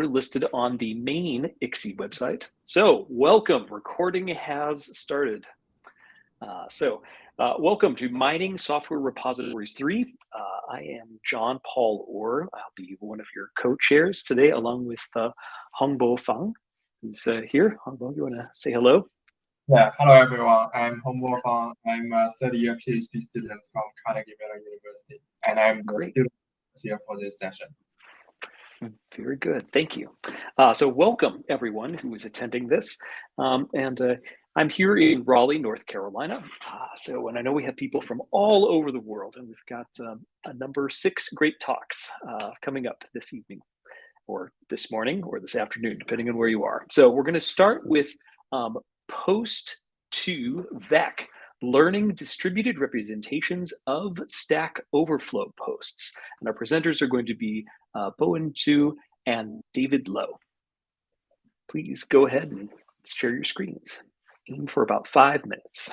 are listed on the main ICSI website. So welcome, recording has started. Welcome to Mining Software Repositories 3. I am John Paul Orr. I'll be one of your co-chairs today, along with Hongbo Fang, who's here. Hongbo, you want to say hello? Yeah, hello everyone. I'm Hongbo Fang. I'm a third-year PhD student from Carnegie Mellon University, and I'm the student here for this session. Very good, thank you. So welcome everyone who is attending this. I'm here in Raleigh, North Carolina. And I know we have people from all over the world, and we've got a number 6 great talks coming up this evening, or this morning, or this afternoon, depending on where you are. So we're gonna start with Post 2 VEC, Learning Distributed Representations of Stack Overflow Posts. And our presenters are going to be Bowen Zhu and David Lowe. Please go ahead and share your screens. Aim for about 5 minutes.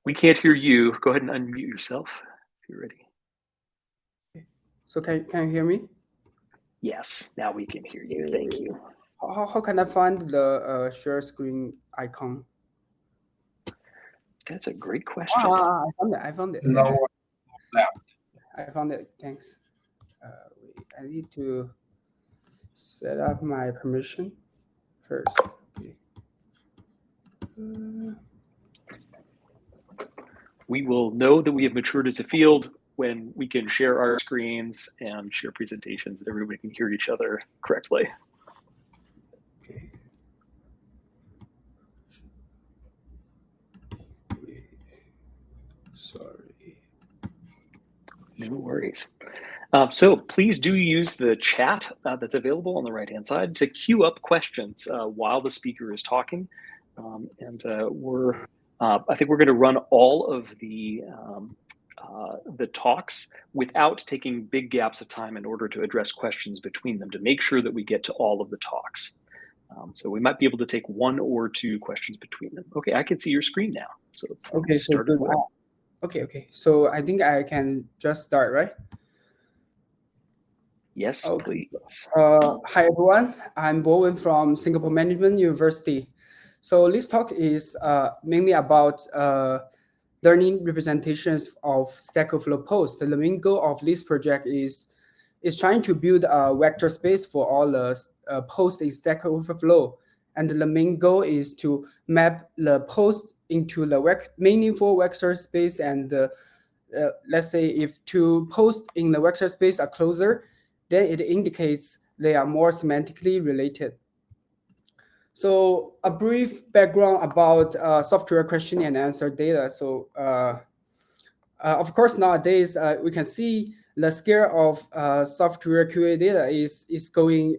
We can't hear you. Go ahead and unmute yourself if you're ready. So can you hear me? Yes, now we can hear you. Thank you. How can I find the share screen icon? That's a great question. I found it. Lower left. I found it. Thanks. I need to set up my permission first. Okay. We will know that we have matured as a field when we can share our screens and share presentations and everybody can hear each other correctly. Okay. Sorry. No worries. So please do use the chat that's available on the right-hand side to queue up questions while the speaker is talking. I think we're going to run all of the talks without taking big gaps of time in order to address questions between them to make sure that we get to all of the talks. So we might be able to take 1 or 2 questions between them. Okay, I can see your screen now. So okay, start it away. Okay. So I think I can just start, right? Yes, okay. Please. Hi everyone, I'm Bowen from Singapore Management University. So this talk is mainly about learning representations of Stack Overflow posts. The main goal of this project is trying to build a vector space for all the posts in Stack Overflow. And the main goal is to map the post into the meaningful vector space. And let's say if 2 posts in the vector space are closer, then it indicates they are more semantically related. So a brief background about software question and answer data. So of course, nowadays we can see the scale of software QA data is going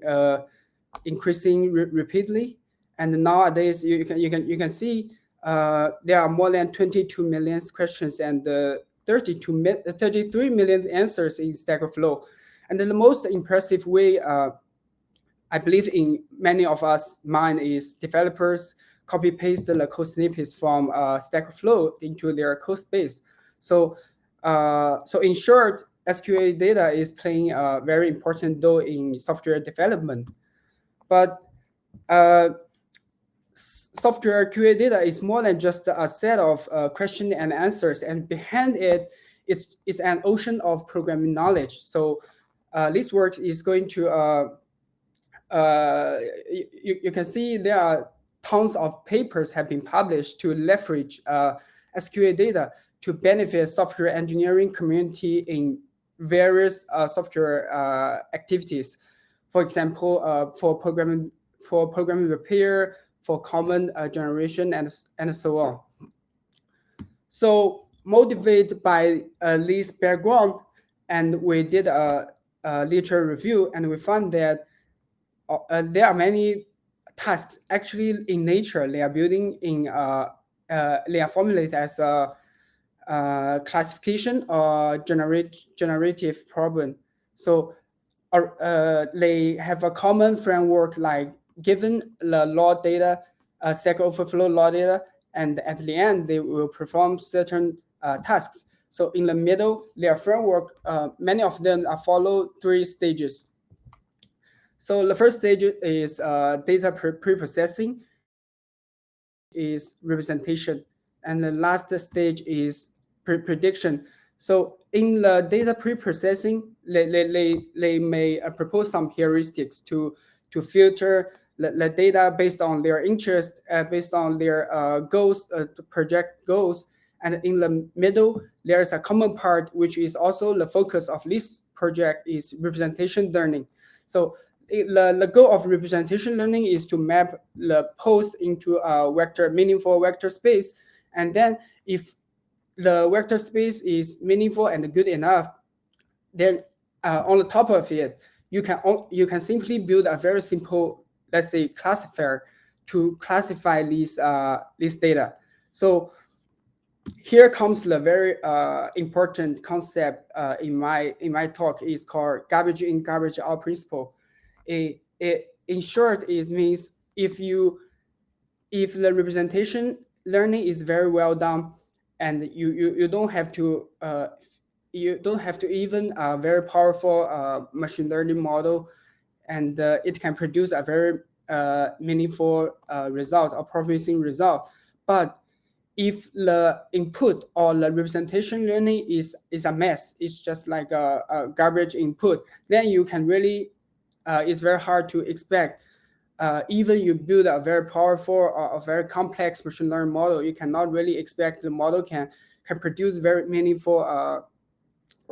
increasing rapidly. And nowadays you can see there are more than 22 million questions and 33 million answers in Stack Overflow. And then the most impressive way I believe in many of us mind is developers copy paste the code snippets from Stack Overflow into their code space. So in short, SQL data is playing a very important role in software development. But software QA data is more than just a set of questions and answers, and behind it is an ocean of programming knowledge. So this work is going to you can see there are tons of papers have been published to leverage SQL data to benefit software engineering community in various software activities. For example, for programming repair, for common generation, and so on. So motivated by this background, and we did a literature review, and we found that there are many tasks actually in nature. They are building in they are formulated as a classification or generative problem. So they have a common framework, like given the raw data, Stack Overflow raw data, and at the end they will perform certain tasks. So in the middle, their framework, many of them follow 3 stages. So the first stage is data pre-processing, is representation, and the last stage is prediction. So in the data pre-processing, they may propose some heuristics to filter the data based on their interest, based on their goals, project goals. And in the middle, there's a common part, which is also the focus of this project, is representation learning. So the goal of representation learning is to map the post into a meaningful vector space. And then if the vector space is meaningful and good enough, then on the top of it, you can simply build a very simple, let's say, classifier to classify these data. So here comes the very important concept in my talk. Is called garbage in, garbage out principle. In short, it means if the representation learning is very well done, and you don't have to even a very powerful machine learning model, and it can produce a very meaningful result, or promising result. But if the input or the representation learning is a mess, it's just like a garbage input, then you can really it's very hard to expect. Even you build a very powerful or a very complex machine learning model, you cannot really expect the model can produce very meaningful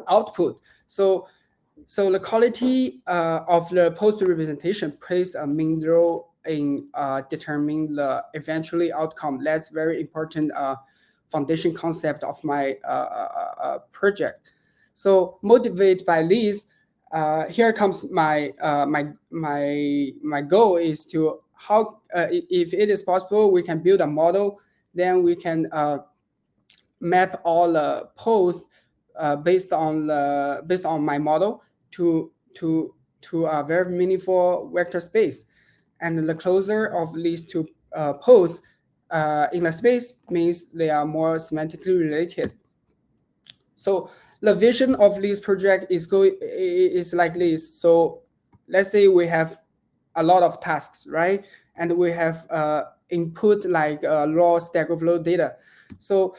output. So the quality of the post representation plays a main role in determining the eventually outcome. That's very important foundation concept of my project. So motivated by this, here comes my goal is to how if it is possible, we can build a model, then we can map all the posts based on my model to a very meaningful vector space. And the closer of these two posts in the space means they are more semantically related. So the vision of this project is like this. So let's say we have a lot of tasks, right? And we have input like raw Stack Overflow data. So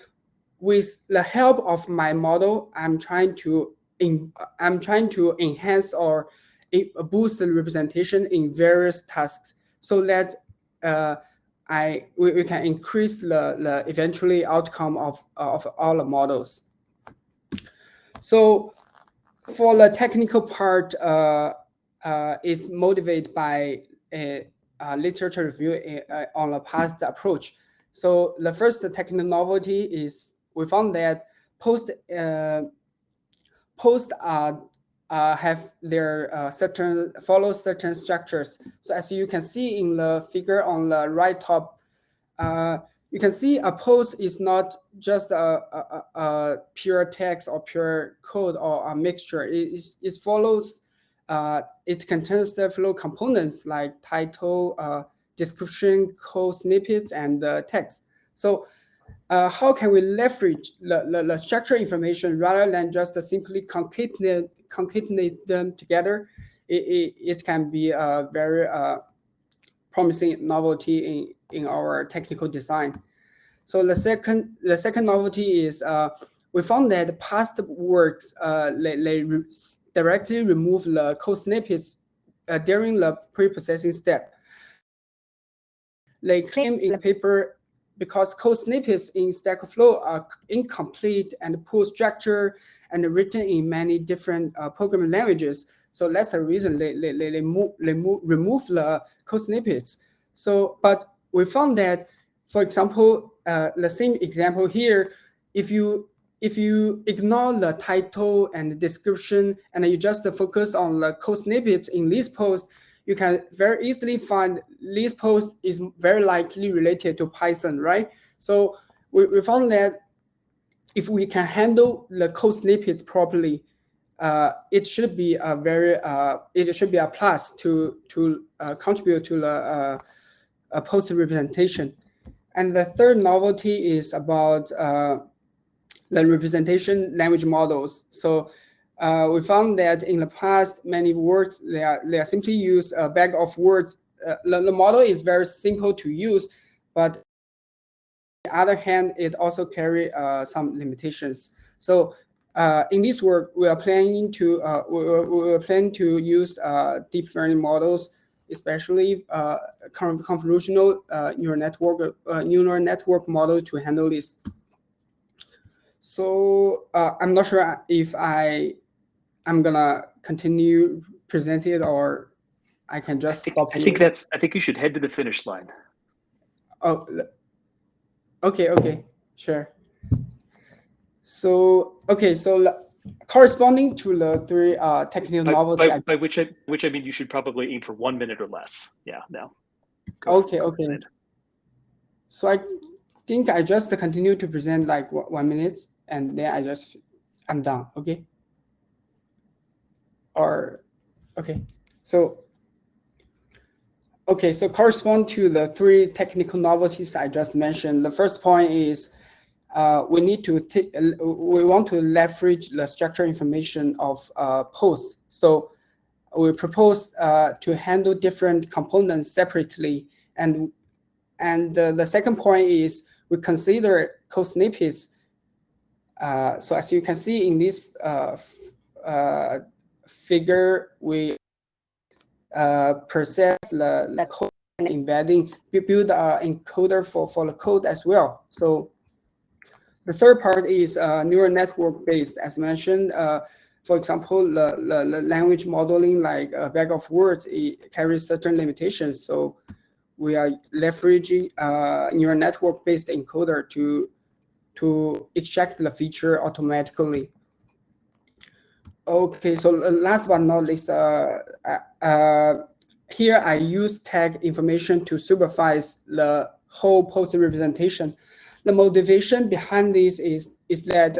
with the help of my model, I'm trying to enhance or boost the representation in various tasks, so that we can increase the eventually outcome of all the models. So for the technical part, is motivated by a literature review on the past approach. So the first technical novelty is we found that posts have their follow certain structures. So as you can see in the figure on the right top, you can see a post is not just a pure text or pure code or a mixture. It follows. It contains several components like title, description, code snippets, and text. So how can we leverage the structured information rather than just simply concatenate them together? It can be a very promising novelty in our technical design. So the second novelty is we found that past works they directly remove the code snippets during the pre-processing step. They claim in the paper because code snippets in Stack Overflow are incomplete and poor structure and written in many different programming languages. So that's the reason they remove the code snippets. So, but we found that, for example, the same example here, if you ignore the title and the description and you just focus on the code snippets in this post, you can very easily find this post is very likely related to Python, right? So we found that if we can handle the code snippets properly, it should be a very it should be a plus to contribute to the post representation. And the third novelty is about the representation language models. So we found that in the past, many words, they are simply use a bag of words. The model is very simple to use, but on the other hand, it also carry some limitations. So in this work, we are planning to use deep learning models, especially convolutional neural network model to handle this. So I'm not sure if I'm gonna continue present it, or I can just stop here. I think you should head to the finish line. Oh, okay, sure. So corresponding to the three technical novelty. By which I mean you should probably aim for 1 minute or less. Yeah, no. Okay. So I think I just continue to present like 1 minute, and then I'm done. Okay. Or okay. So correspond to the three technical novelties I just mentioned. The first point is we want to leverage the structural information of posts. So we propose to handle different components separately, and the second point is we consider code snippets. So as you can see in this figure, we process the code and embedding, build an encoder for the code as well. So the third part is neural network based, as mentioned. For example, the language modeling, like a bag of words, it carries certain limitations. So we are leveraging neural network based encoder to extract the feature automatically. Okay, so last but not least, here I use tag information to supervise the whole post representation. The motivation behind this is that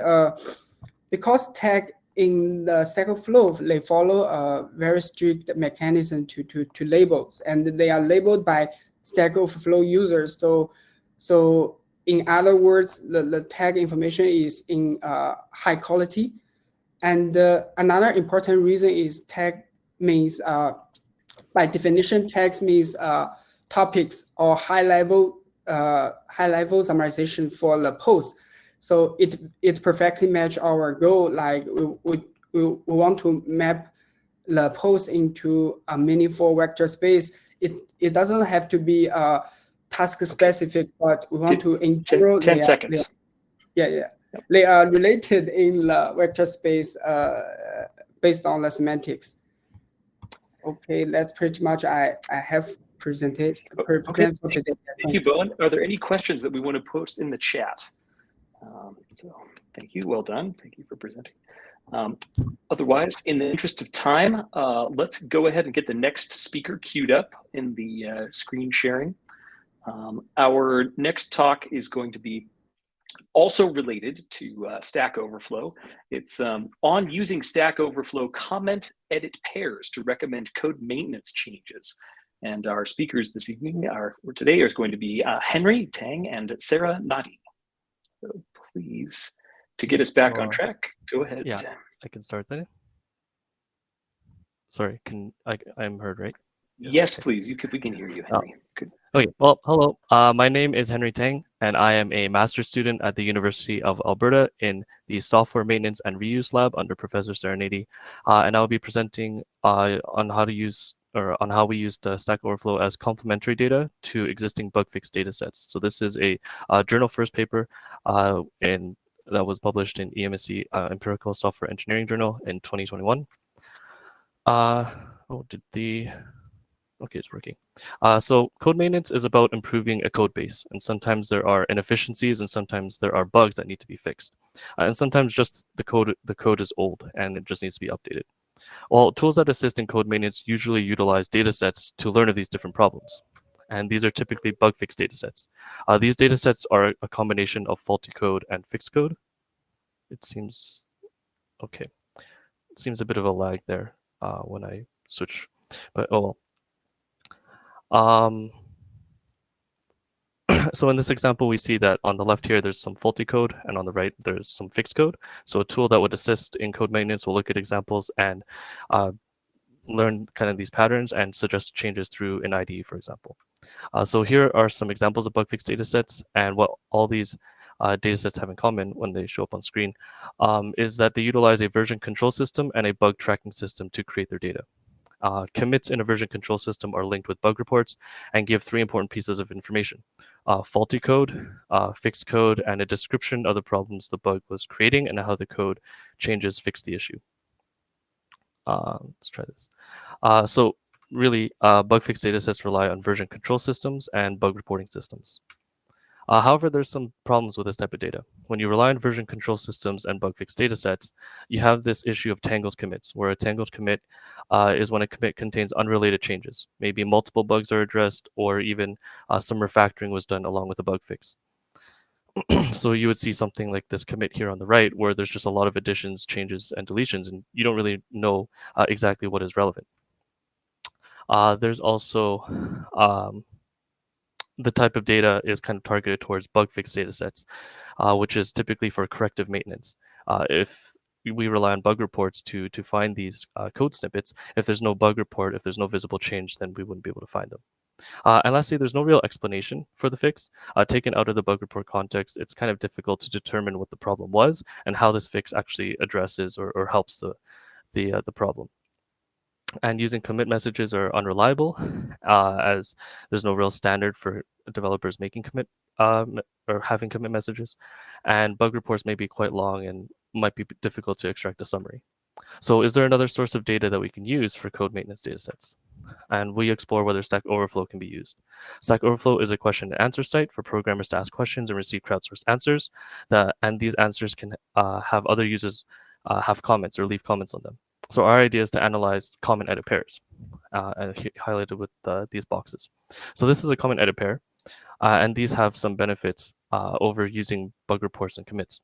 because tag in the Stack Overflow, they follow a very strict mechanism to labels, and they are labeled by Stack Overflow users. So in other words, the tag information is in high quality. And another important reason is tag means, by definition, tags means topics or high level summarization for the post. So it perfectly match our goal. Like we want to map the post into a meaningful vector space. It doesn't have to be task specific, but we want to in general. 10 seconds. Yeah. They are related in the vector space based on the semantics. Okay, that's pretty much I have presented for today. Thank you, Bowen. Are there any questions that we want to post in the chat? So thank you. Well done. Thank you for presenting. Otherwise, in the interest of time, let's go ahead and get the next speaker queued up in the screen sharing. Our next talk is going to be also related to Stack Overflow. It's on using Stack Overflow comment edit pairs to recommend code maintenance changes. And our speakers this evening or today are going to be Henry Tang and Sarah Nadi. So please, to get us back on track, go ahead. Yeah, I can start there. Sorry, I'm heard, right? Yes, please. We can hear you, Henry. Good. Okay, well, hello. My name is Henry Tang, and I am a master's student at the University of Alberta in the Software Maintenance and Reuse Lab under Professor Sarah Nadi. And I'll be presenting on how we use the Stack Overflow as complementary data to existing bug fix data sets. So this is a journal first paper that was published in EMSC Empirical Software Engineering Journal in 2021. Okay, it's working. So code maintenance is about improving a code base, and sometimes there are inefficiencies, and sometimes there are bugs that need to be fixed, and sometimes just the code is old and it just needs to be updated. Well, tools that assist in code maintenance usually utilize data sets to learn of these different problems, and these are typically bug fix data sets. These data sets are a combination of faulty code and fixed code. It seems okay. It seems a bit of a lag there when I switch, but oh well. So in this example, we see that on the left here, there's some faulty code, and on the right, there's some fixed code. So a tool that would assist in code maintenance will look at examples and learn kind of these patterns and suggest changes through an IDE, for example. So here are some examples of bug fix datasets, and what all these datasets have in common when they show up on screen is that they utilize a version control system and a bug tracking system to create their data. Commits in a version control system are linked with bug reports and give 3 important pieces of information: faulty code, fixed code, and a description of the problems the bug was creating and how the code changes fix the issue. Let's try this. So really, bug fix datasets rely on version control systems and bug reporting systems. However, there's some problems with this type of data. When you rely on version control systems and bug fix datasets, you have this issue of tangled commits, where a tangled commit is when a commit contains unrelated changes. Maybe multiple bugs are addressed, or even some refactoring was done along with a bug fix. So you would see something like this commit here on the right, where there's just a lot of additions, changes, and deletions, and you don't really know exactly what is relevant. There's also the type of data is kind of targeted towards bug fix datasets, which is typically for corrective maintenance. If we rely on bug reports to find these code snippets, if there's no bug report, if there's no visible change, then we wouldn't be able to find them. And lastly, there's no real explanation for the fix. Taken out of the bug report context, it's kind of difficult to determine what the problem was and how this fix actually addresses or helps the problem. And using commit messages are unreliable, as there's no real standard for developers making commit or having commit messages, and bug reports may be quite long and might be difficult to extract a summary. So is there another source of data that we can use for code maintenance datasets? And we explore whether Stack Overflow can be used. Stack Overflow is a question and answer site for programmers to ask questions and receive crowdsourced answers, and these answers can have other users have comments or leave comments on them. So our idea is to analyze comment edit pairs, and highlighted with these boxes. So this is a comment edit pair, and these have some benefits over using bug reports and commits.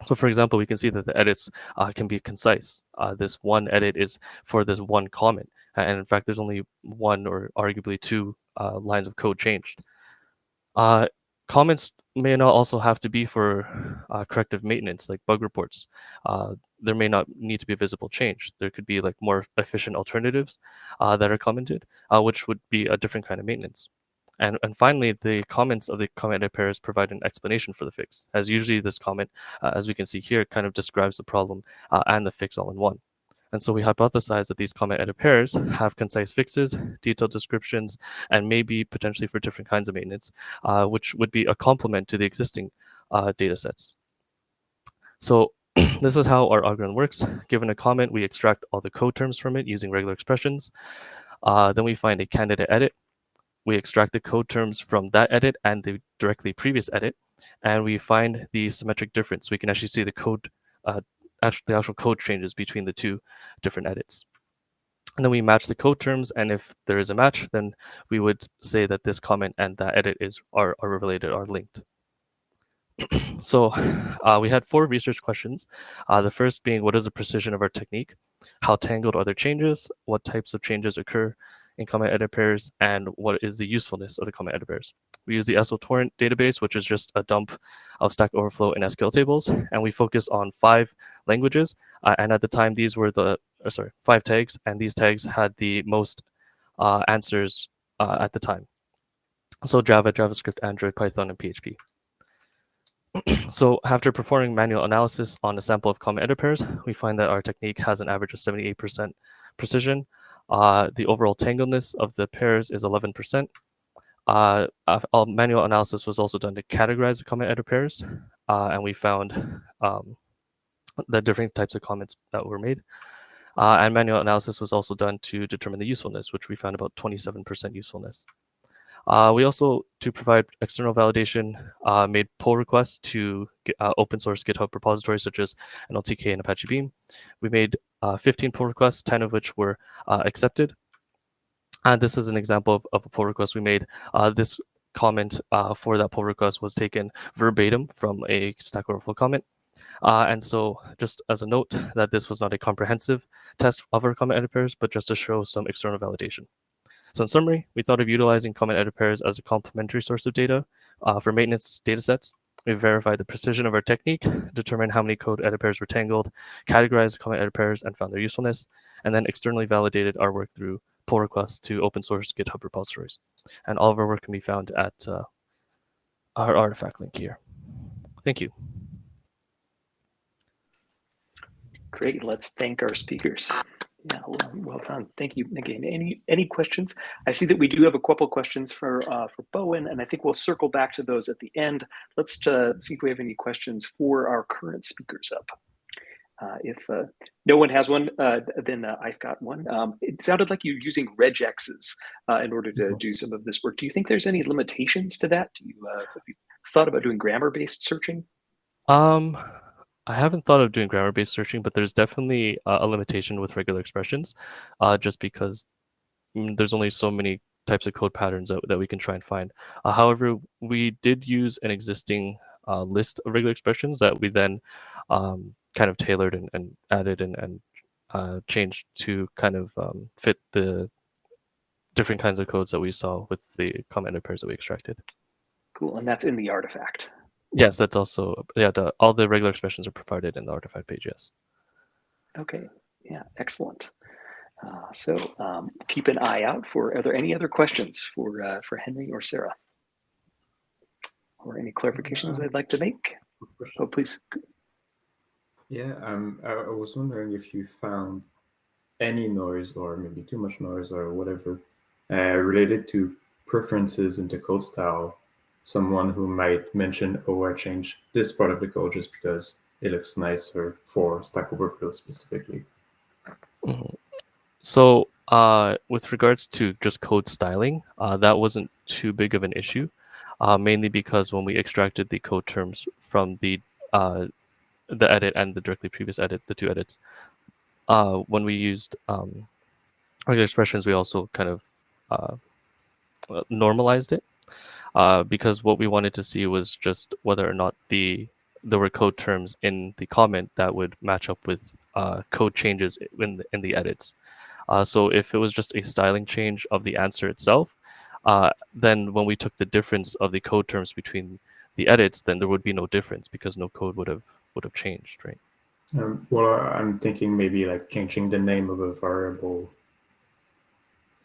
So for example, we can see that the edits can be concise. This one edit is for this one comment. And in fact, there's only one or arguably two lines of code changed. Comments may not also have to be for corrective maintenance, like bug reports. There may not need to be a visible change. There could be like more efficient alternatives that are commented, which would be a different kind of maintenance. And finally, the comments of the comment edit pairs provide an explanation for the fix, as usually this comment, as we can see here, kind of describes the problem and the fix all in one. And so we hypothesize that these comment edit pairs have concise fixes, detailed descriptions, and maybe potentially for different kinds of maintenance, which would be a complement to the existing data sets. So this is how our algorithm works. Given a comment, we extract all the code terms from it using regular expressions. Then we find a candidate edit. We extract the code terms from that edit and the directly previous edit, and we find the symmetric difference. We can actually see the code, the actual code changes between the two different edits. And then we match the code terms, and if there is a match, then we would say that this comment and that edit are related, are linked. So we had 4 research questions. The first being, what is the precision of our technique? How tangled are their changes? What types of changes occur in comment edit pairs? And what is the usefulness of the comment edit pairs? We use the SOTorrent database, which is just a dump of Stack Overflow and SQL tables. And we focus on 5 languages. And at the time, these were 5 tags. And these tags had the most answers at the time. So Java, JavaScript, Android, Python, and PHP. So after performing manual analysis on a sample of comment edit pairs, we find that our technique has an average of 78% precision. The overall tangledness of the pairs is 11%. Manual analysis was also done to categorize the comment edit pairs, and we found the different types of comments that were made. And manual analysis was also done to determine the usefulness, which we found about 27% usefulness. We also, to provide external validation, made pull requests to open source GitHub repositories such as NLTK and Apache Beam. We made 15 pull requests, 10 of which were accepted. And this is an example of a pull request we made. This comment for that pull request was taken verbatim from a Stack Overflow comment. And so just as a note that this was not a comprehensive test of our comment edit pairs, but just to show some external validation. So in summary, we thought of utilizing comment edit pairs as a complementary source of data For maintenance datasets, we verified the precision of our technique, determined how many code edit pairs were tangled, categorized comment edit pairs, and found their usefulness, and then externally validated our work through pull requests to open source GitHub repositories. And all of our work can be found at our artifact link here. Thank you. Great. Let's thank our speakers. Yeah, well done. Thank you. Again, any questions? I see that we do have a couple questions for Bowen, and I think we'll circle back to those at the end. Let's see if we have any questions for our current speakers up. If no one has one, then I've got one. It sounded like you're using regexes in order to do some of this work. Do you think there's any limitations to that? Do you have you thought about doing grammar-based searching? I haven't thought of doing grammar-based searching, but there's definitely a limitation with regular expressions, just because there's only so many types of code patterns that we can try and find. However, we did use an existing list of regular expressions that we then kind of tailored and added and changed to kind of fit the different kinds of codes that we saw with the comment edit pairs that we extracted. Cool, and that's in the artifact. Yes, that's also, yeah, all the regular expressions are provided in the artifact page, yes. Okay, yeah, excellent. So keep an eye out for, are there any other questions for Henry or Sarah? Or any clarifications they'd like to make? Oh, please. Yeah, I was wondering if you found any noise or maybe too much noise or whatever related to preferences in the code style. Someone who might mention, oh, I changed this part of the code just because it looks nicer for Stack Overflow specifically. Mm-hmm. So with regards to just code styling, that wasn't too big of an issue, mainly because when we extracted the code terms from the edit and the directly previous edit, the two edits, when we used regular expressions, we also kind of normalized it. Because what we wanted to see was just whether or not there were code terms in the comment that would match up with code changes in the edits. So if it was just a styling change of the answer itself, then when we took the difference of the code terms between the edits, then there would be no difference because no code would have changed, right? Well, I'm thinking maybe like changing the name of a variable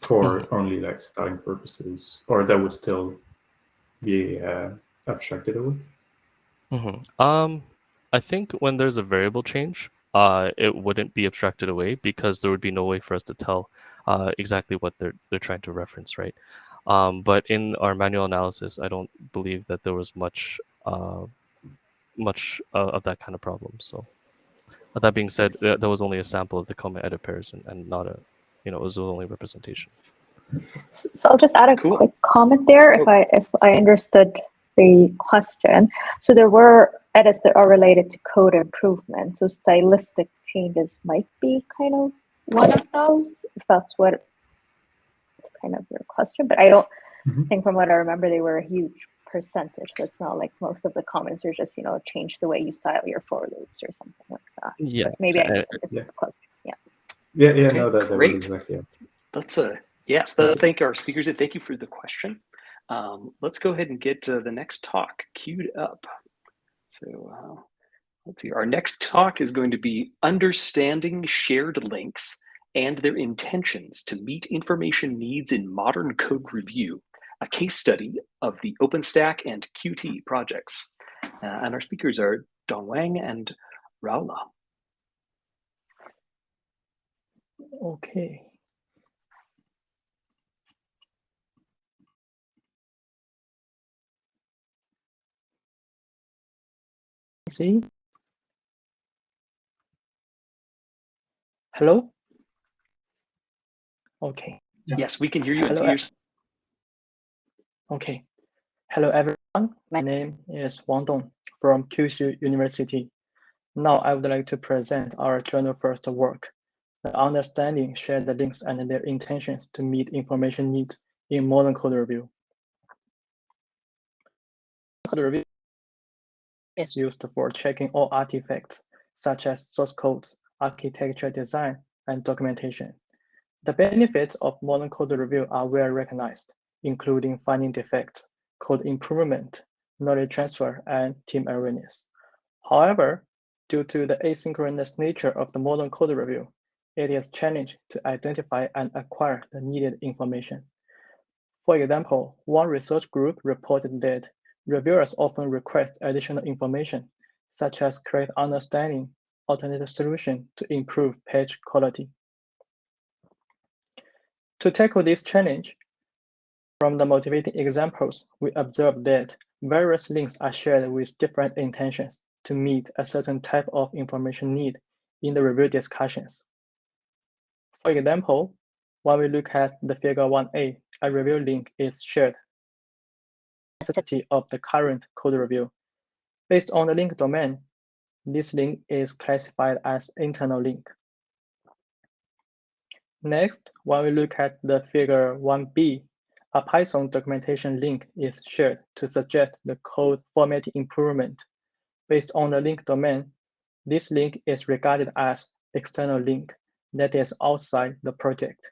for only like styling purposes, or that would still be abstracted away. I think when there's a variable change, it wouldn't be abstracted away because there would be no way for us to tell exactly what they're trying to reference, right? But in our manual analysis, I don't believe that there was much of that kind of problem. So that being said, that was only a sample of the comment edit pairs and not a, it was only representation. So I'll just add a quick comment there if I understood the question. So there were edits that are related to code improvement. So stylistic changes might be kind of one of those, if that's what kind of your question. But I don't think, from what I remember, they were a huge percentage. So it's not like most of the comments are just, change the way you style your for loops or something like that. Yeah. But maybe I misunderstood the question. Yeah. Yeah, Okay, no, that great. was exactly it. Let's thank our speakers and thank you for the question. Let's go ahead and get the next talk queued up. So let's see, our next talk is going to be Understanding Shared Links and Their Intentions to Meet Information Needs in Modern Code Review, a case study of the OpenStack and Qt projects. And our speakers are Dong Wang and Raula. Okay. See? Hello? Okay. Yes, we can hear you. Hello. Okay. Hello, everyone. My name is Wang Dong from Kyushu University. Now I would like to present our journal first work, the Understanding Shared Links and Their Intentions to Meet Information Needs in Modern Code Review. Code review is used for checking all artifacts, such as source codes, architecture design, and documentation. The benefits of modern code review are well recognized, including finding defects, code improvement, knowledge transfer, and team awareness. However, due to the asynchronous nature of the modern code review, it is challenging to identify and acquire the needed information. For example, one research group reported that reviewers often request additional information, such as correct understanding, alternative solution to improve page quality. To tackle this challenge, from the motivating examples, we observed that various links are shared with different intentions to meet a certain type of information need in the review discussions. For example, when we look at the figure 1a, a review link is shared necessity of the current code review. Based on the link domain, this link is classified as internal link. Next, when we look at the figure 1b, a Python documentation link is shared to suggest the code formatting improvement. Based on the link domain, this link is regarded as external link that is outside the project.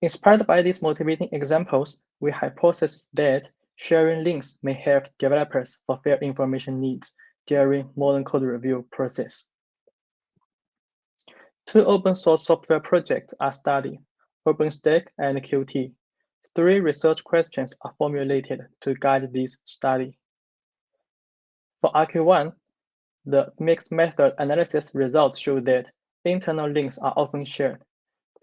Inspired by these motivating examples, we hypothesize that sharing links may help developers fulfill information needs during modern code review process. Two open source software projects are studied, OpenStack and Qt. 3 research questions are formulated to guide this study. For RQ1, the mixed method analysis results show that internal links are often shared.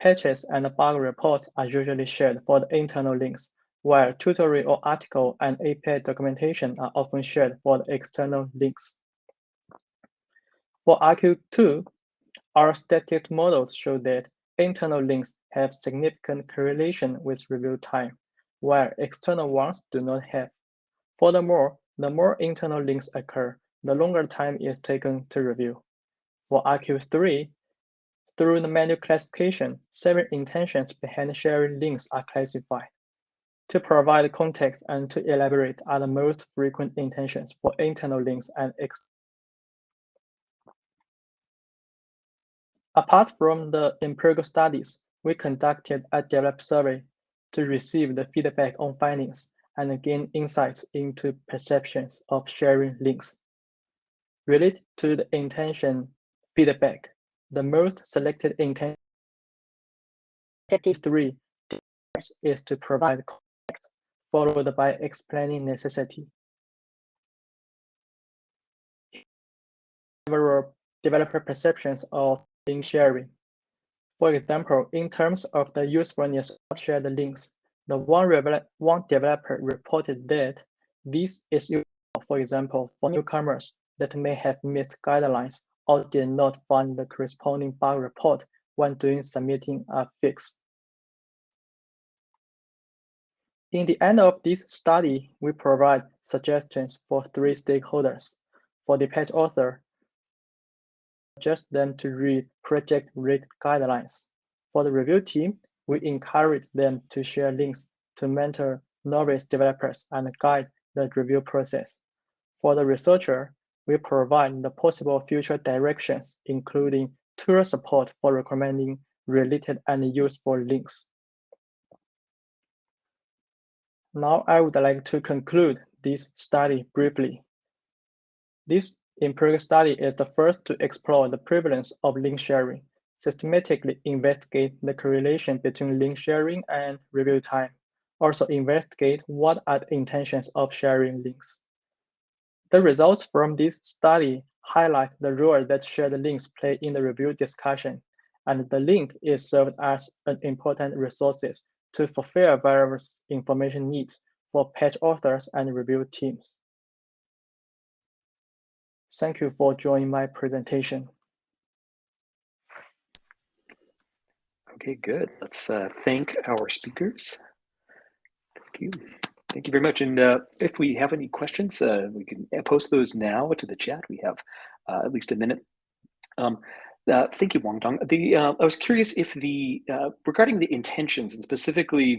Patches and bug reports are usually shared for the internal links, while tutorial or article and API documentation are often shared for the external links. For RQ2, our static models show that internal links have significant correlation with review time, while external ones do not have. Furthermore, the more internal links occur, the longer time is taken to review. For RQ3, through the manual classification, several intentions behind sharing links are classified. To provide context and to elaborate are the most frequent intentions for internal links and external. Apart from the empirical studies, we conducted a developer survey to receive the feedback on findings and gain insights into perceptions of sharing links. Related to the intention feedback, the most selected intention 3 is to provide context, followed by explaining necessity. Several developer perceptions of link sharing. For example, in terms of the usefulness of shared links, the one developer reported that this is useful, for example, for newcomers that may have missed guidelines or did not find the corresponding bug report when submitting a fix. In the end of this study, we provide suggestions for 3 stakeholders. For the page author, suggest them to read project-related guidelines. For the review team, we encourage them to share links to mentor novice developers and guide the review process. For the researcher, we provide the possible future directions, including tool support for recommending related and useful links. Now I would like to conclude this study briefly. This empirical study is the first to explore the prevalence of link sharing, systematically investigate the correlation between link sharing and review time, also investigate what are the intentions of sharing links. The results from this study highlight the role that shared links play in the review discussion, and the link is served as an important resource to fulfill various information needs for page authors and review teams. Thank you for joining my presentation. Okay, good. Let's thank our speakers. Thank you. Thank you very much. And if we have any questions, we can post those now to the chat. We have at least a minute. Thank you, Wang Dong. I was curious if regarding the intentions and specifically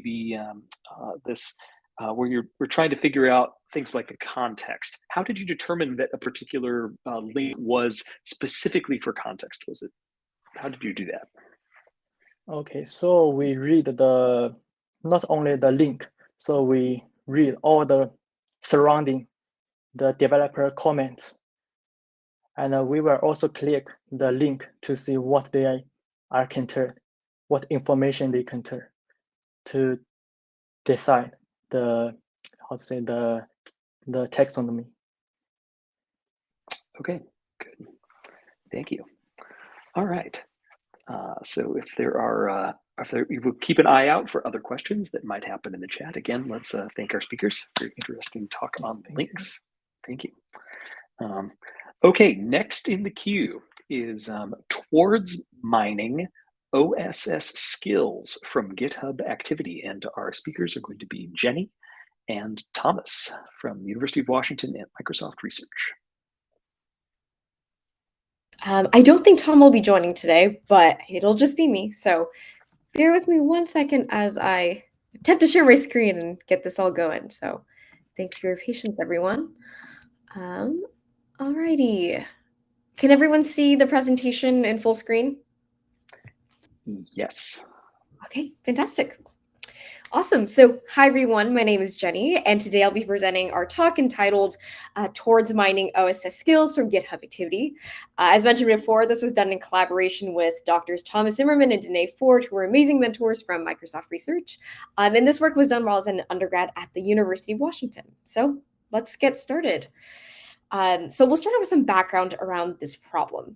where we're trying to figure out things like the context. How did you determine that a particular link was specifically for context? How did you do that? Okay, so we read the not only the link, so we read all the surrounding the developer comments. And we will also click the link to see what they are contain, what information they contain, to decide the taxonomy. Okay, good. Thank you. All right. So if there are, you will keep an eye out for other questions that might happen in the chat. Again, let's thank our speakers. Very interesting talk on links. Thank you. Okay, next in the queue is Towards Mining OSS Skills from GitHub Activity. And our speakers are going to be Jenny and Thomas from the University of Washington and Microsoft Research. I don't think Tom will be joining today, but it'll just be me. So bear with me 1 second as I attempt to share my screen and get this all going. So thanks for your patience, everyone. Alrighty. Can everyone see the presentation in full screen? Yes. Okay, fantastic. Awesome. So hi, everyone. My name is Jenny, and today I'll be presenting our talk entitled Towards Mining OSS Skills from GitHub Activity. As mentioned before, this was done in collaboration with Drs. Thomas Zimmerman and Danae Ford, who are amazing mentors from Microsoft Research. And this work was done while I was an undergrad at the University of Washington. So let's get started. So we'll start out with some background around this problem.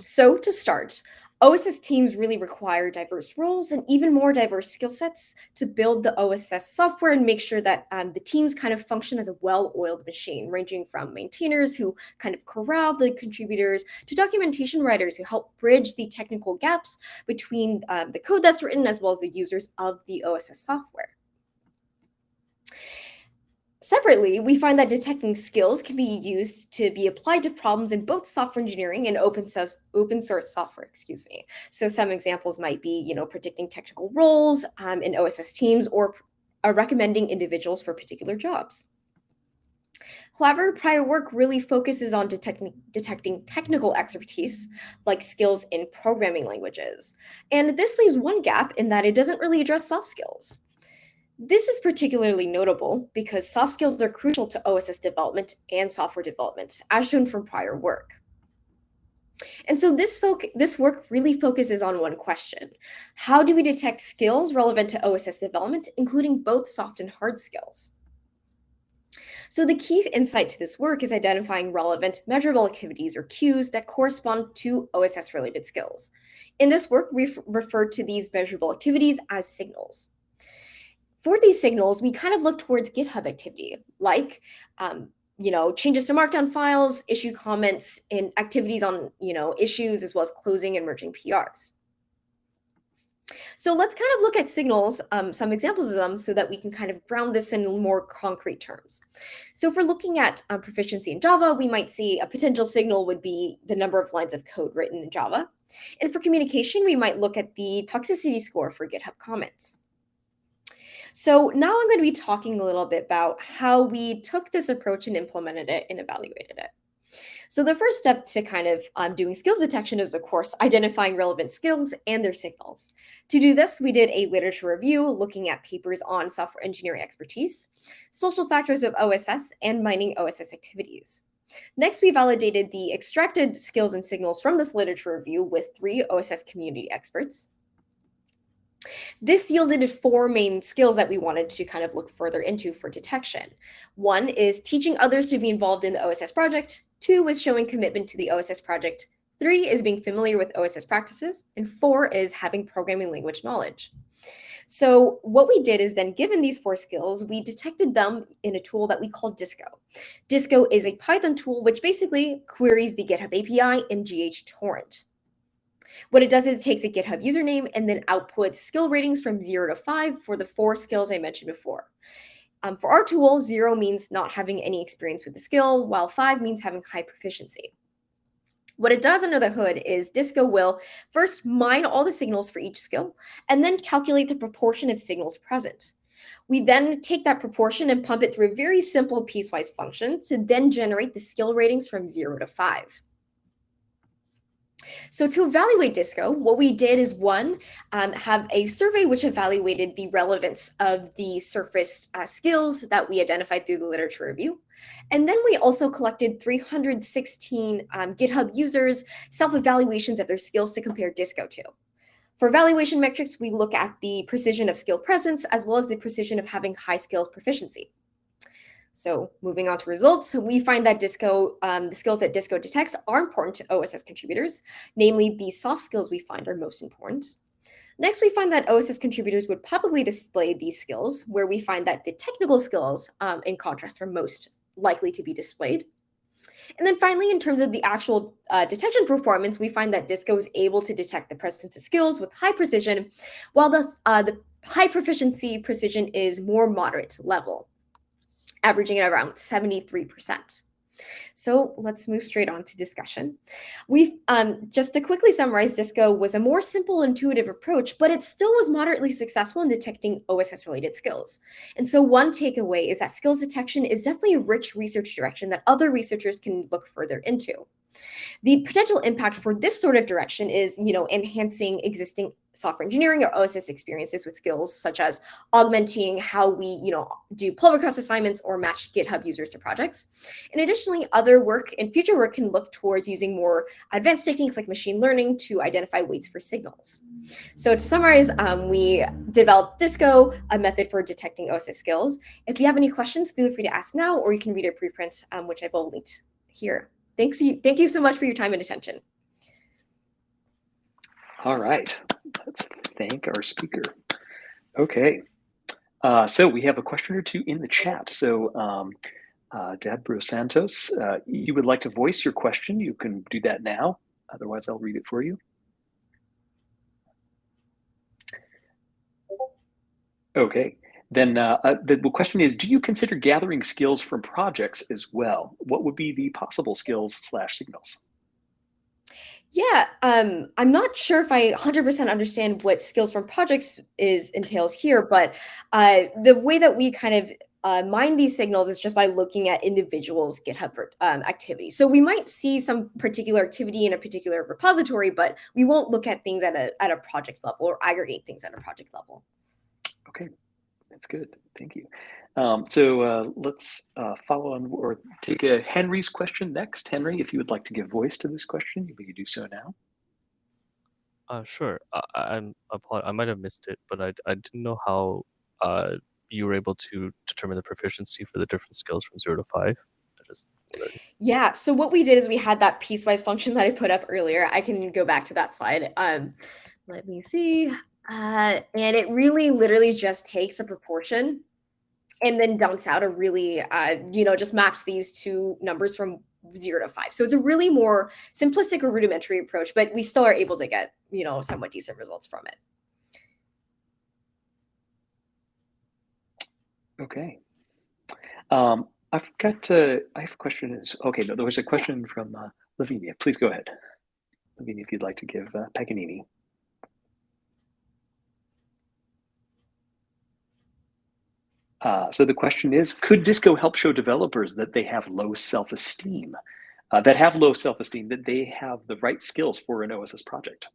So to start, OSS teams really require diverse roles and even more diverse skill sets to build the OSS software and make sure that the teams kind of function as a well-oiled machine, ranging from maintainers who kind of corral the contributors to documentation writers who help bridge the technical gaps between the code that's written as well as the users of the OSS software. Separately, we find that detecting skills can be used to be applied to problems in both software engineering and open source software, So some examples might be, predicting technical roles in OSS teams or recommending individuals for particular jobs. However, prior work really focuses on detecting technical expertise, like skills in programming languages. And this leaves one gap in that it doesn't really address soft skills. This is particularly notable because soft skills are crucial to OSS development and software development, as shown from prior work. And so this work really focuses on one question: how do we detect skills relevant to OSS development, including both soft and hard skills? So the key insight to this work is identifying relevant measurable activities or cues that correspond to OSS-related skills. In this work, we refer to these measurable activities as signals. For these signals, we kind of look towards GitHub activity, like changes to Markdown files, issue comments, and activities on issues, as well as closing and merging PRs. So let's kind of look at signals, some examples of them, so that we can kind of ground this in more concrete terms. So if we're looking at proficiency in Java, we might see a potential signal would be the number of lines of code written in Java. And for communication, we might look at the toxicity score for GitHub comments. So now I'm going to be talking a little bit about how we took this approach and implemented it and evaluated it. So the first step to kind of doing skills detection is, of course, identifying relevant skills and their signals. To do this, we did a literature review looking at papers on software engineering expertise, social factors of OSS, and mining OSS activities. Next, we validated the extracted skills and signals from this literature review with 3 OSS community experts. This yielded 4 main skills that we wanted to kind of look further into for detection. 1 is teaching others to be involved in the OSS project. 2 is showing commitment to the OSS project. 3 is being familiar with OSS practices. And 4 is having programming language knowledge. So what we did is then, given these 4 skills, we detected them in a tool that we call Disco. Disco is a Python tool which basically queries the GitHub API in GHTorrent. What it does is it takes a GitHub username and then outputs skill ratings from 0 to 5 for the 4 skills I mentioned before. For our tool, 0 means not having any experience with the skill, while 5 means having high proficiency. What it does under the hood is Disco will first mine all the signals for each skill and then calculate the proportion of signals present. We then take that proportion and pump it through a very simple piecewise function to then generate the skill ratings from 0 to 5. So to evaluate DISCO, what we did is one, have a survey which evaluated the relevance of the surfaced skills that we identified through the literature review. And then we also collected 316 GitHub users' self-evaluations of their skills to compare DISCO to. For evaluation metrics, we look at the precision of skill presence as well as the precision of having high skill proficiency. So moving on to results, we find that DISCO, the skills that DISCO detects are important to OSS contributors, namely the soft skills we find are most important. Next, we find that OSS contributors would publicly display these skills, where we find that the technical skills, in contrast, are most likely to be displayed. And then finally, in terms of the actual detection performance, we find that DISCO is able to detect the presence of skills with high precision, while the high proficiency precision is more moderate level, averaging at around 73%. So let's move straight on to discussion. We've just to quickly summarize, DISCO was a more simple, intuitive approach, but it still was moderately successful in detecting OSS-related skills. And so one takeaway is that skills detection is definitely a rich research direction that other researchers can look further into. The potential impact for this sort of direction is, enhancing existing software engineering or OSS experiences with skills, such as augmenting how we, do pull request assignments or match GitHub users to projects. And additionally, other work and future work can look towards using more advanced techniques like machine learning to identify weights for signals. So to summarize, we developed DISCO, a method for detecting OSS skills. If you have any questions, feel free to ask now, or you can read a preprint, which I've all linked here. Thank you so much for your time and attention. All right, let's thank our speaker. Okay, so we have a question or two in the chat. So Deborah Santos, you would like to voice your question, you can do that now. Otherwise, I'll read it for you. Okay, then the question is, do you consider gathering skills from projects as well? What would be the possible skills/signals? Yeah, I'm not sure if I 100% understand what skills from projects entails here, but the way that we kind of mine these signals is just by looking at individuals' GitHub activity. So we might see some particular activity in a particular repository, but we won't look at things at a project level or aggregate things at a project level. Okay, that's good. Thank you. So let's follow on or take Henry's question next. Henry, if you would like to give voice to this question, we could do so now. Sure. I might have missed it, but I didn't know how you were able to determine the proficiency for the different skills from 0 to 5. Yeah, so what we did is we had that piecewise function that I put up earlier. I can go back to that slide. Let me see. And it really literally just takes a proportion and then dumps out a really, just maps these two numbers from 0 to 5. So it's a really more simplistic or rudimentary approach, but we still are able to get, somewhat decent results from it. Okay. I have a question. Okay, no, there was a question from Lavinia. Please go ahead. Lavinia, if you'd like to give Paganini. So the question is, could DISCO help show developers that they have low self-esteem, that they have the right skills for an OSS project?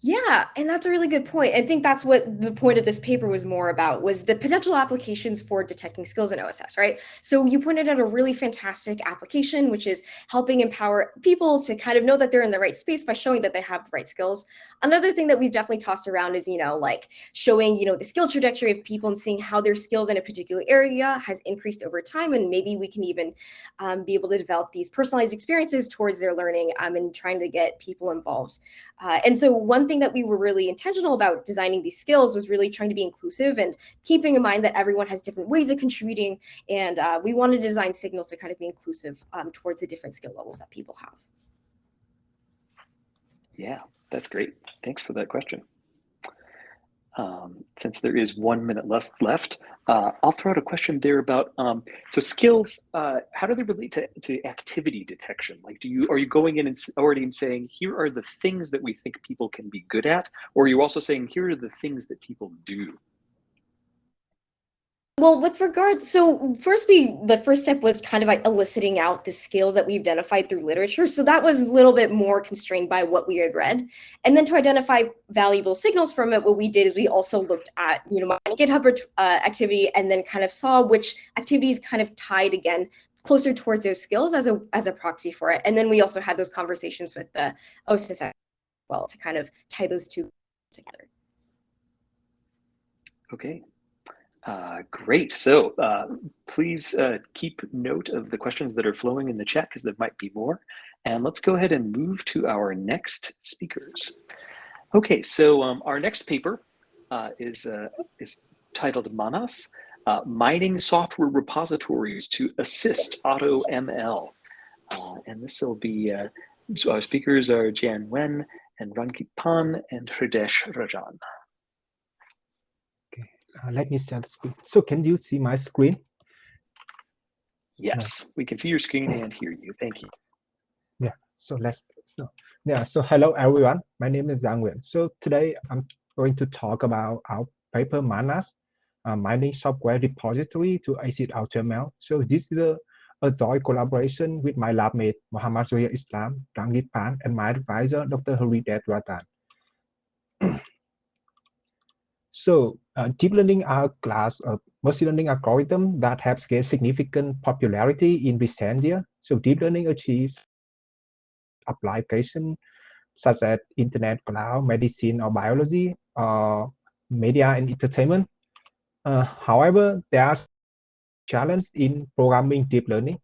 Yeah, and that's a really good point. I think that's what the point of this paper was more about, was the potential applications for detecting skills in OSS, right? So you pointed out a really fantastic application, which is helping empower people to kind of know that they're in the right space by showing that they have the right skills. Another thing that we've definitely tossed around is, like showing, the skill trajectory of people and seeing how their skills in a particular area has increased over time. And maybe we can even be able to develop these personalized experiences towards their learning and trying to get people involved. And so one thing that we were really intentional about designing these skills was really trying to be inclusive and keeping in mind that everyone has different ways of contributing. And we wanted to design signals to kind of be inclusive towards the different skill levels that people have. Yeah, that's great. Thanks for that question. Since there is 1 minute left, I'll throw out a question there about so skills. How do they relate to activity detection? Like, are you going in and already saying here are the things that we think people can be good at, or are you also saying here are the things that people do? Well, with regards, so the first step was kind of like eliciting out the skills that we identified through literature. So that was a little bit more constrained by what we had read. And then to identify valuable signals from it, what we did is we also looked at, my GitHub activity and then kind of saw which activities kind of tied again closer towards those skills as a proxy for it. And then we also had those conversations with the OSIS as well to kind of tie those two together. Okay. Great. So please keep note of the questions that are flowing in the chat because there might be more. And let's go ahead and move to our next speakers. Okay, so our next paper is titled Manas, Mining Software Repositories to Assist AutoML. And this will be, so our speakers are Jian Wen and Rankit Pan and Hridesh Rajan. Let me share the screen. So can you see my screen? Yes, we can see your screen and hear you. Thank you. Yeah, so so hello everyone. My name is Zhang Wen. So today I'm going to talk about our paper Manas, mining software repository to assist AutoML. So this is a joint collaboration with my lab mate Muhammad Zohir Islam, Rangit Pan, and my advisor Dr. Hridesh Rajan. So deep learning are a class of machine learning algorithm that have gained significant popularity in recent years. So deep learning achieves applications such as internet, cloud, medicine, or biology, or media and entertainment. However, there are challenges in programming deep learning.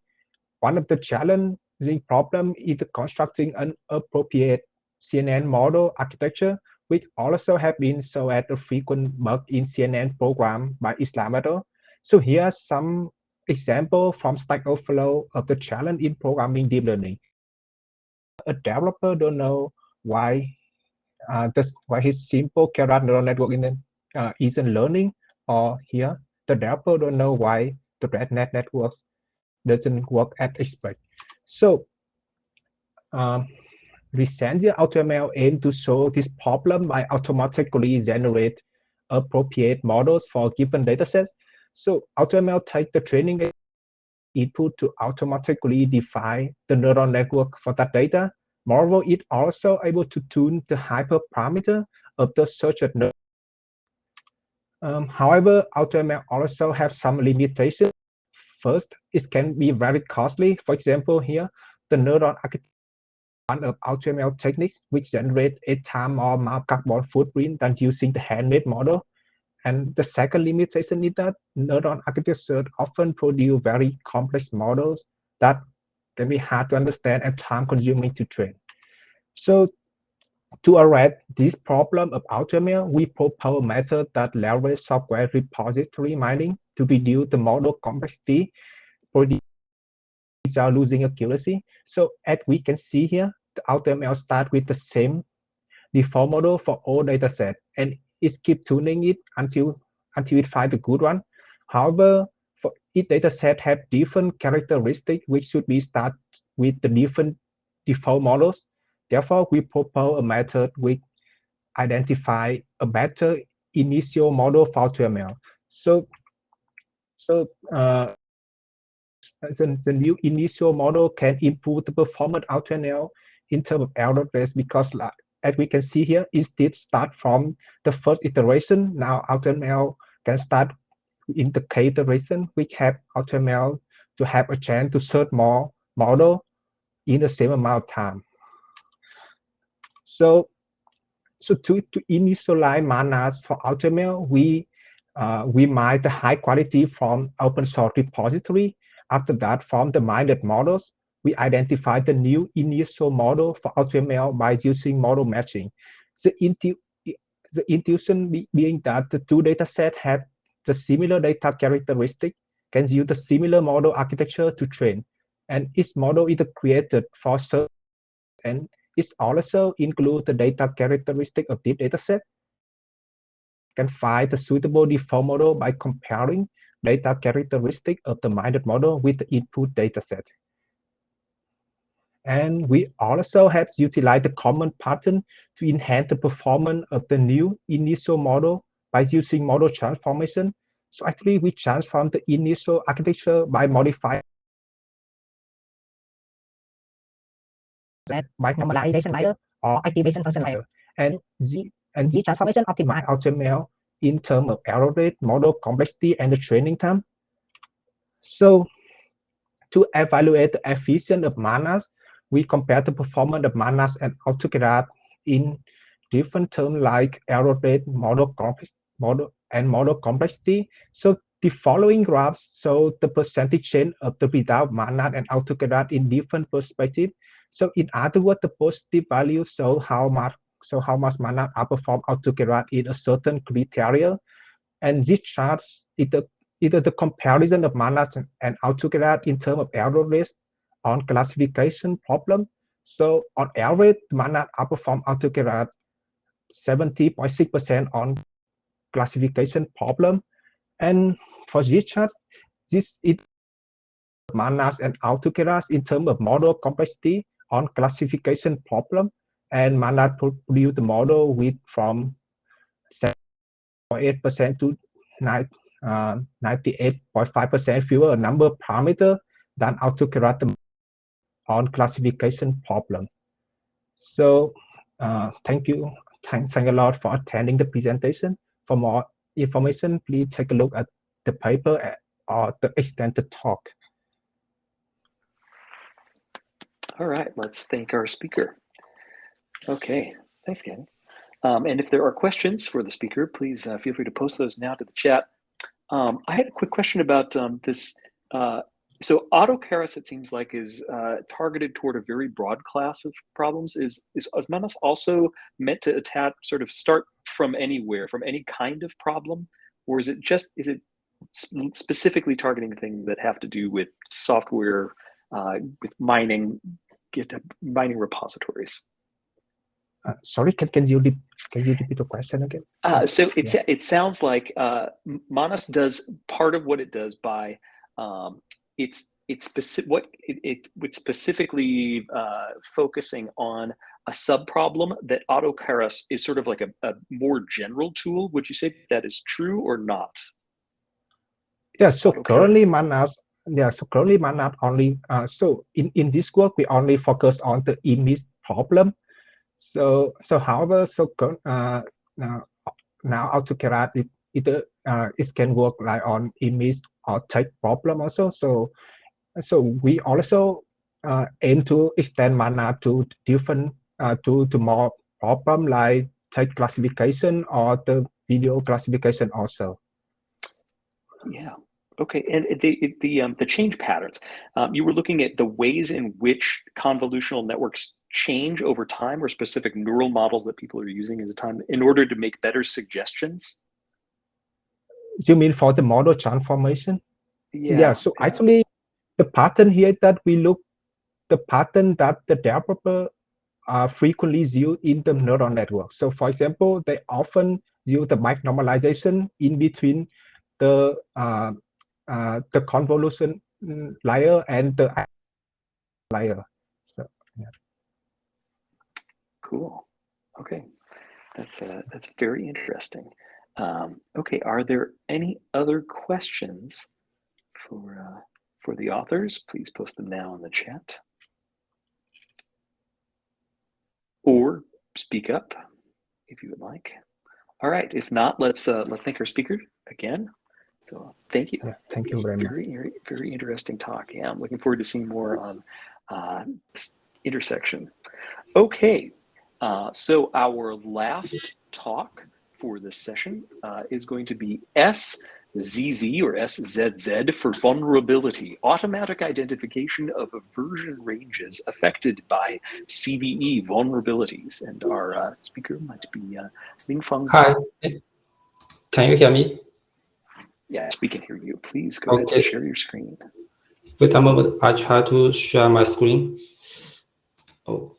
One of the challenging problems is constructing an appropriate CNN model architecture, which also have been shown as a frequent bug in CNN program by Islam et al. So here are some examples from Stack Overflow of the challenge in programming deep learning. A developer don't know why why his simple Keras neural network isn't learning, or here the developer don't know why the RedNet networks doesn't work as expected. So recently AutoML aimed to solve this problem by automatically generate appropriate models for given datasets. So AutoML takes the training input to automatically define the neural network for that data. Moreover, it also able to tune the hyperparameter of the search neural. However, AutoML also have some limitations. First, it can be very costly. For example, here, the neural architecture one of AutoML techniques which generate a time or map carbon footprint than using the handmade model. And the second limitation is that neural architecture often produce very complex models that can be hard to understand and time-consuming to train. So to address this problem of AutoML, we propose a method that leverages software repository mining to reduce the model complexity without losing accuracy. So as we can see here, the AutoML start with the same default model for all datasets, and it keeps tuning it until it finds a good one. However, for each dataset have different characteristics which should be start with the different default models. Therefore, we propose a method which identify a better initial model for AutoML. So the new initial model can improve the performance of AutoML in terms of error rates because, as we can see here, it did start from the first iteration. Now AutoML can start in the k iteration, which have AutoML to have a chance to search more model in the same amount of time. So to initialize Manas for AutoML, we mine the high quality from open source repository. After that, from the mined models, we identify the new initial model for AutoML by using model matching. The intuition being that the two datasets have the similar data characteristic, can use the similar model architecture to train. And each model is created for certain, and it also includes the data characteristic of this dataset. Can find the suitable default model by comparing data characteristic of the mined model with the input dataset. And we also have utilized the common pattern to enhance the performance of the new initial model by using model transformation. So actually, we transform the initial architecture by modifying by normalization layer or activation function layer, and the transformation optimize HTML in terms of error rate, model complexity, and the training time. So to evaluate the efficiency of manas, we compare the performance of manas and AutoCAD in different terms like error rate, model complexity. So the following graphs show the percentage change of the result manas and AutoCAD in different perspectives. So in other words, the positive value show how much manas outperform AutoCAD in a certain criteria, and this charts either the comparison of manas and AutoCAD in terms of error rate on classification problem. So on average, manas outperform AutoCAD 70.6% on classification problem. And for this chart, this is manas and AutoCAD in terms of model complexity on classification problem. And manas produce the model with from 7.8% to 98.5% fewer number of parameters than AutoCAD on classification problem. So thank you. Thanks a lot for attending the presentation. For more information, please take a look at the paper or the extended talk. All right, let's thank our speaker. Okay, thanks, Gavin. And if there are questions for the speaker, please feel free to post those now to the chat. I had a quick question about this. So AutoCAD, it seems like, is targeted toward a very broad class of problems. Is Manas also meant to start from anywhere, from any kind of problem? Or is it specifically targeting things that have to do with software, with mining repositories? Sorry, can you repeat the question again? So it sounds like Manas does part of what it does by it's specifically focusing on a subproblem that AutoCAD is sort of like a more general tool. Would you say that is true or not? Yeah. So currently Manas only so in this work we only focus on the image problem. So however, now AutoCAD it can work like on image or text problem also. So we also aim to extend Mana to different to more problem like text classification or the video classification also. Yeah. Okay. And the change patterns. You were looking at the ways in which convolutional networks change over time, or specific neural models that people are using at the time in order to make better suggestions. You mean for the model transformation? Yeah. So actually, the pattern here that we look, the pattern that the developer frequently use in the neural network. So for example, they often use the mic normalization in between the convolution layer and the layer. So yeah. Cool. Okay, that's very interesting. Okay, are there any other questions for the authors? Please post them now in the chat, or speak up if you would like. All right, if not, let's thank our speaker again. So thank you. Yeah, thank you very much. Very interesting talk. Yeah, I'm looking forward to seeing more on this intersection. Okay, so our last talk for this session is going to be SZZ or SZZ for vulnerability, automatic identification of version ranges affected by CVE vulnerabilities. And our speaker might be Mingfang. Hi, can you hear me? Yes, we can hear you. Please go ahead and share your screen. Wait a moment, I try to share my screen. Oh.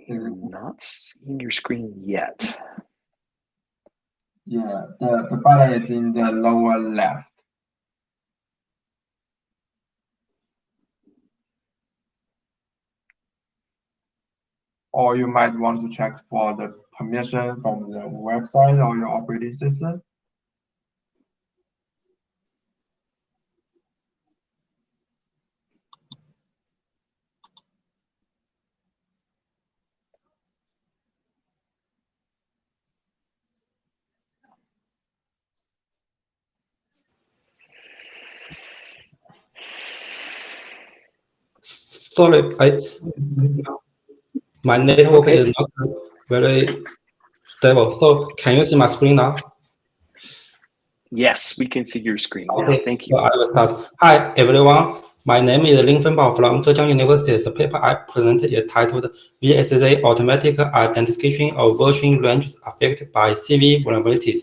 We're not seeing your screen yet. Yeah, the button is in the lower left. or you might want to check for the permission from the website or your operating system. Sorry, my network is not very stable. So can you see my screen now? Yes, we can see your screen now. Okay, Thank you. so I will start. Hi, everyone. My name is Lin Fenbao from Zhejiang University. The paper I presented is titled VSA Automatic Identification of Version Ranges Affected by CV Vulnerabilities.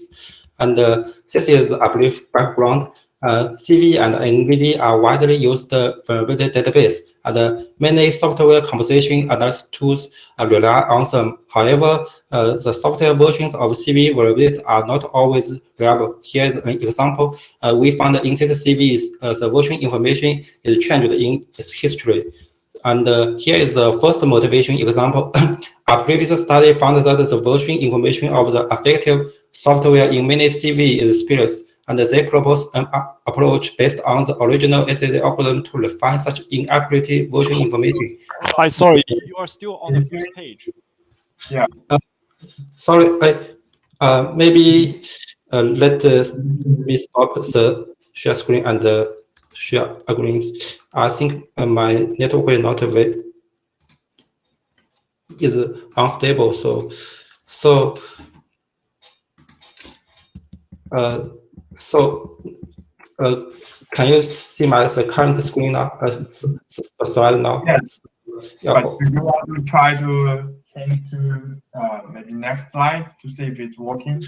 And this is a brief background. CV and NVD are widely used vulnerability database, and many software composition analysis tools rely on them. However, the software versions of CV vulnerabilities are not always reliable. Here is an example. We found in this CVs, the version information is changed in its history. And here is the first motivation example. A previous study found that the version information of the affected software in many CV is spurious, and they propose an approach based on the original SSA algorithm to refine such inaccurate version information. Hi, sorry, you are still on the first page. Yeah. Sorry, maybe let me stop the share screen and share agreements. I think my network is not very is unstable. Can you see my current screen now? The slide now. Yes. Yeah. But do you want to try to change to maybe next slide to see if it's working?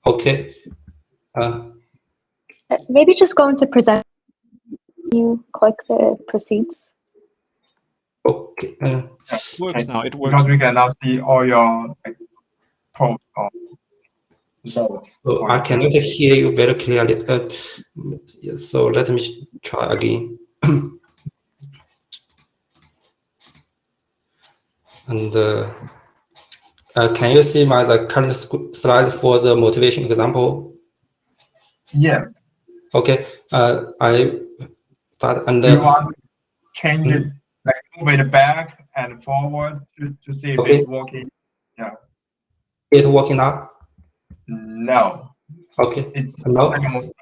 Okay. Maybe just go into present. You click the proceeds. Okay. It works now. It works. Because we can now see all your notes. So I cannot hear you very clearly. So let me try again. And can you see the current slide for the motivation example? Yes. Okay. I start and. Do you want to change it, like move it back and forward to see if it's working? Yeah. It's working now? No. Okay. It's no. almost.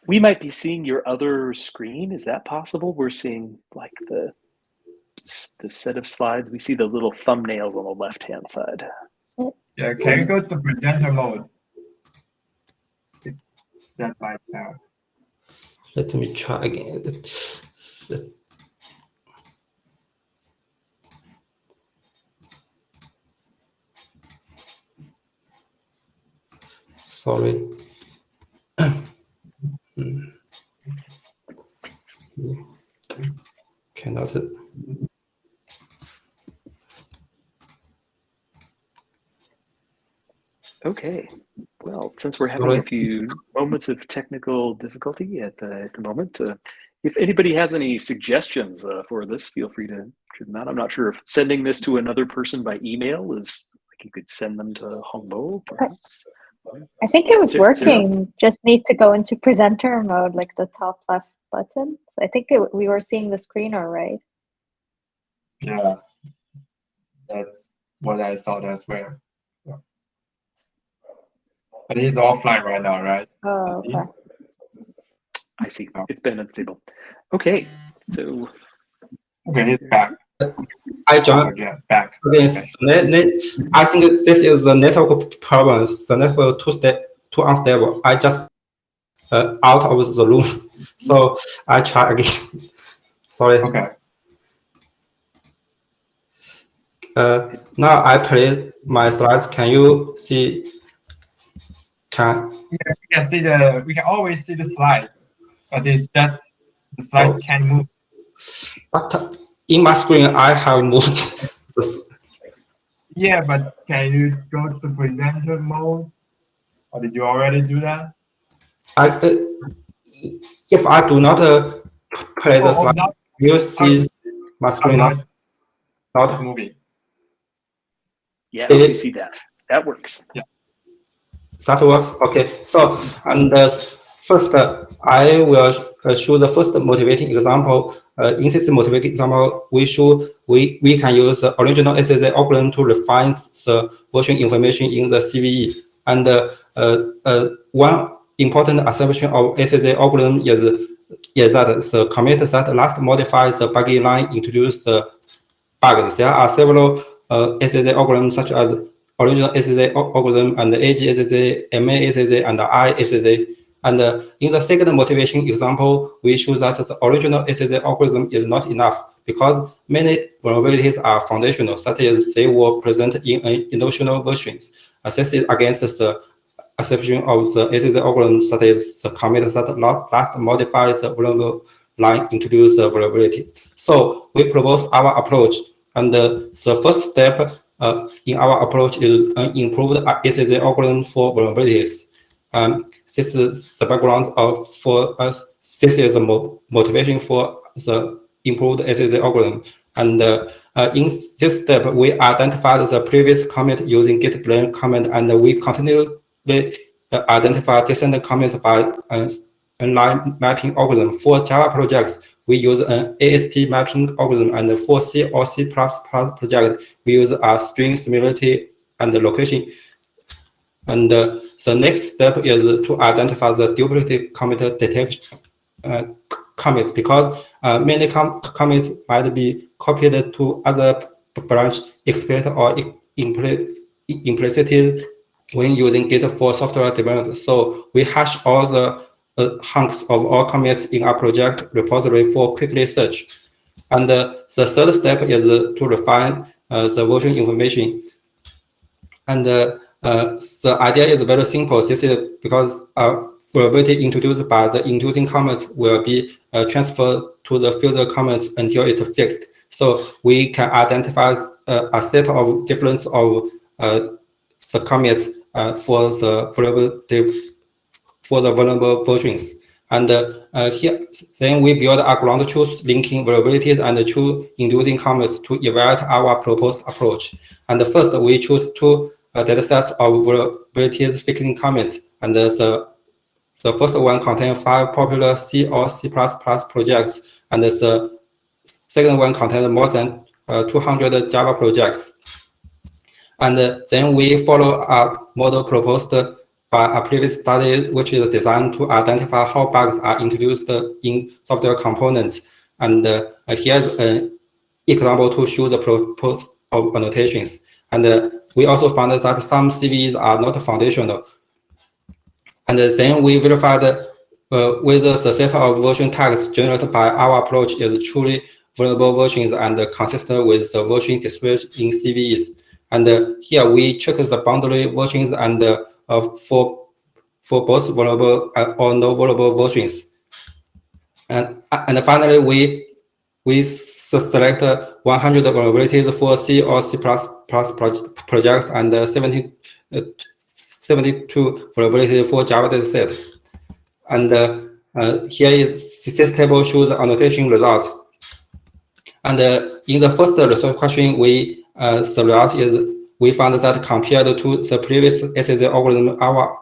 We might be seeing your other screen. Is that possible? We're seeing like the set of slides. We see the little thumbnails on the left-hand side. Yeah, can you go to presenter mode? That might help. Let me try again. Sorry. Cannot. Okay. Well, since we're having a few moments of technical difficulty at the moment, if anybody has any suggestions for this, feel free to shoot them out. I'm not sure if sending this to another person by email is like you could send them to Hongbo, perhaps. I think it was working. Just need to go into presenter mode, like the top left button. So I think we were seeing the screen all right. Yeah, that's what I thought as well. Yeah. But he's offline right now, right? Oh, okay. I see. It's been unstable. Okay, so. Okay, he's back. I joined again. Back. Okay. I think this is the network problems. The network too unstable. I just out of the room, so I try again. Sorry. Okay. Now I play my slides. Can you see? Yeah, we can see the. We can always see the slide, but it's just the slides can't move. But in my screen, I have moved. Yeah, but can you go to presenter mode? Or did you already do that? If I do not play the slide, you see my screen not moving. Yes, we see that. That works. Yeah. That works. Okay. So, and first, I will show the first motivating example. In this motivating example, we can use the original SSA algorithm to refine the version information in the CVE. And one important assumption of SSA algorithm is that the commit that last modifies the buggy line introduces the bugs. There are several SSA algorithms such as original SSA algorithm and the AG SSA, MA SSA, and the I SSA. And in the second motivation example, we show that the original SSA algorithm is not enough because many vulnerabilities are foundational, such as they were present in initial versions. This is against the assumption of the SSA algorithm, such as the commit that last modifies the vulnerable line introduce the vulnerabilities. So we propose our approach. And the first step in our approach is an improved SSA algorithm for vulnerabilities. This is the background for us. This is the motivation for the improved SSA algorithm. And in this step, we identified the previous commit using git blame command, and we continually identify different commits by inline mapping algorithm. For Java projects, we use an AST mapping algorithm, and for C or C++ project, we use a string similarity and location. And the next step is to identify the duplicate commit detection commits, because many commits might be copied to other branch explicit or implicitly when using Git for software development. So we hash all the hunks of all commits in our project repository for quickly search. And the third step is to refine the version information. And the idea is very simple. This is because vulnerability introduced by the inducing comments will be transferred to the filter comments until it's fixed. So we can identify a set of difference of the commits for the vulnerable versions. And here, then we build a ground truth linking vulnerabilities and true inducing commits to evaluate our proposed approach. And first, we choose two data sets of vulnerabilities fixing commits. And the first one contains 5 popular C or C++ projects, and the second one contains more than 200 Java projects. And then we follow a model proposed by a previous study, which is designed to identify how bugs are introduced in software components. And here's an example to show the purpose of annotations. And we also found that some CVEs are not foundational. And then we verified whether the set of version tags generated by our approach is truly vulnerable versions and consistent with the version displayed in CVEs. And here we check the boundary versions and for both vulnerable or no vulnerable versions. And finally, we select 100 vulnerabilities for C or C++ projects and 72 vulnerabilities for Java dataset. And here is this table shows the annotation results. And in the first research question, the result is we found that compared to the previous SSA algorithm, our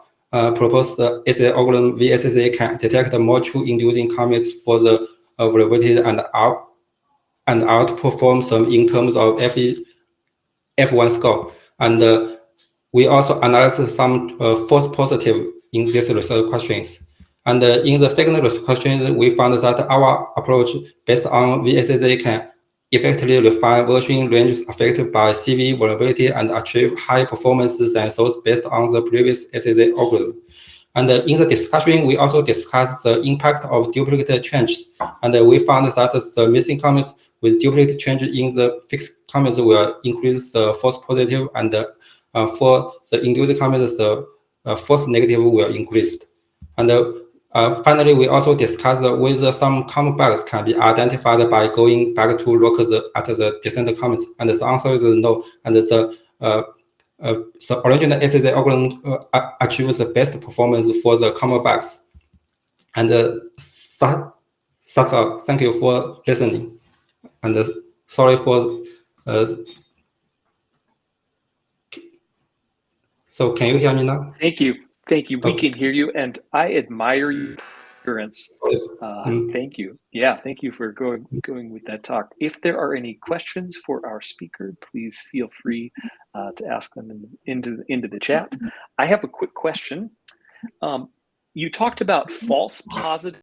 proposed SSA algorithm VSSA can detect more true inducing commits for the vulnerability and outperforms them in terms of F1 score. And we also analyzed some false positive in these research questions. And in the second research question, we found that our approach based on VSSA can effectively refine version ranges affected by CV vulnerability and achieve higher performances than those based on the previous SSA algorithm. And in the discussion, we also discussed the impact of duplicate changes. And we found that the missing commits with duplicate change in the fixed commits will increase the false positive, and for the induced commits, the false negative will increase. And finally, we also discussed whether some common bugs can be identified by going back to look at the distant comments. And the answer is no. And the original SSA algorithm achieves the best performance for the common bugs. And that's all. Thank you for listening. And sorry for So can you hear me now? Thank you. Thank you. We Okay. can hear you, and I admire your endurance. Thank you. Yeah, thank you for going with that talk. If there are any questions for our speaker, please feel free to ask them into the chat. I have a quick question. You talked about false positive